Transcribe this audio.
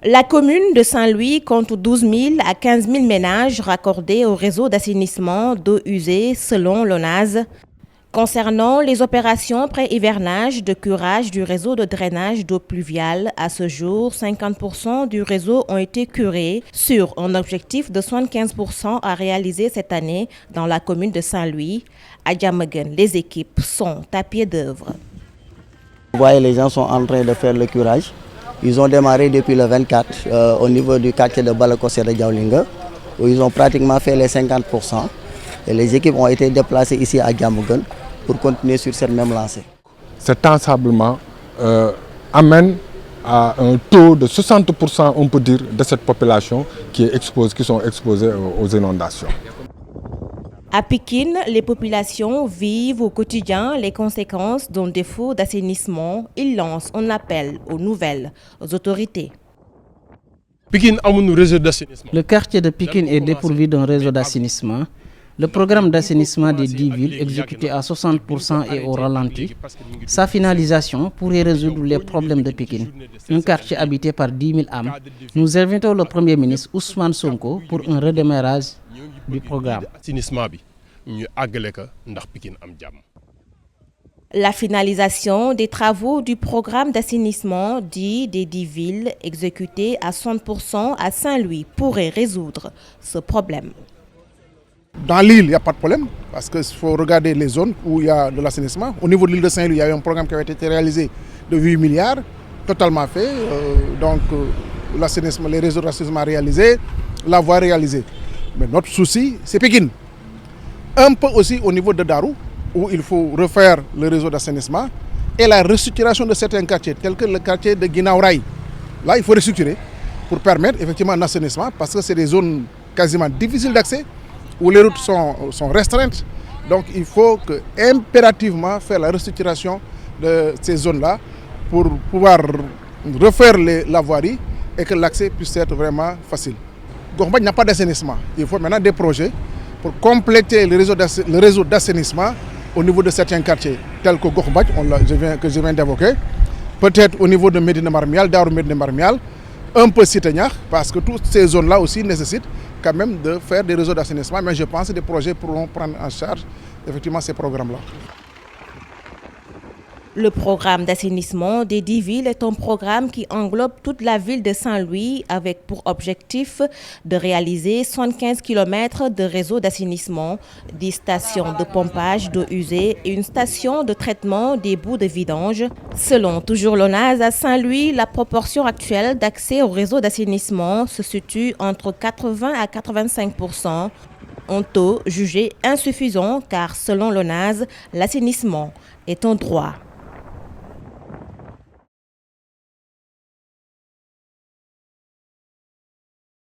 La commune de Saint-Louis compte 12 000 à 15 000 ménages raccordés au réseau d'assainissement d'eau usée selon l'ONAS. Concernant les opérations pré-hivernage de curage du réseau de drainage d'eau pluviale, à ce jour, 50% du réseau ont été curés sur un objectif de 75% à réaliser cette année dans la commune de Saint-Louis. À Diamaguène, les équipes sont à pied d'œuvre. Vous voyez, les gens sont en train de faire le curage. Ils ont démarré depuis le 24 au niveau du quartier de Balakosse de Diaolinga, où ils ont pratiquement fait les 50%. Et les équipes ont été déplacées ici à Diamaguène pour continuer sur cette même lancée. Cet ensablement amène à un taux de 60%, on peut dire, de cette population qui sont exposées aux inondations. À Pikine, les populations vivent au quotidien les conséquences d'un défaut d'assainissement. Ils lancent un appel aux nouvelles autorités. Le quartier de Pikine est dépourvu d'un réseau d'assainissement. Le programme d'assainissement des 10 villes, exécuté à 60% et au ralenti, sa finalisation pourrait résoudre les problèmes de Pikine, un quartier habité par 10 000 âmes. Nous invitons le Premier ministre Ousmane Sonko pour un redémarrage du programme. La finalisation des travaux du programme d'assainissement dit des 10 villes, exécuté à 100% à Saint-Louis, pourrait résoudre ce problème. Dans l'île, il n'y a pas de problème, parce qu'il faut regarder les zones où il y a de l'assainissement. Au niveau de l'île de Saint-Louis, il y a eu un programme qui avait été réalisé de 8 milliards, totalement fait. L'assainissement, les réseaux d'assainissement réalisés, la voie réalisée. Mais notre souci, c'est Pikine. Un peu aussi au niveau de Darou, où il faut refaire le réseau d'assainissement et la restructuration de certains quartiers, tels que le quartier de Guinaouraï. Là, il faut restructurer pour permettre effectivement un assainissement, parce que c'est des zones quasiment difficiles d'accès, où les routes sont restreintes. Donc il faut impérativement faire la restructuration de ces zones-là pour pouvoir refaire la voirie et que l'accès puisse être vraiment facile. Gourbac n'a pas d'assainissement. Il faut maintenant des projets pour compléter le réseau d'assainissement au niveau de certains quartiers, tels que Gourbac, que je viens d'évoquer, peut-être au niveau de Médina Marmial, Darou Médina Marmial, un peu Citagnac, parce que toutes ces zones-là aussi nécessitent quand même de faire des réseaux d'assainissement, mais je pense que des projets pourront prendre en charge effectivement ces programmes-là. Le programme d'assainissement des 10 villes est un programme qui englobe toute la ville de Saint-Louis avec pour objectif de réaliser 75 km de réseau d'assainissement, 10 stations de pompage d'eau usée et une station de traitement des boues de vidange. Selon toujours l'ONAS, à Saint-Louis, la proportion actuelle d'accès au réseau d'assainissement se situe entre 80 à 85%. Un taux jugé insuffisant car selon l'ONAS, l'assainissement est un droit.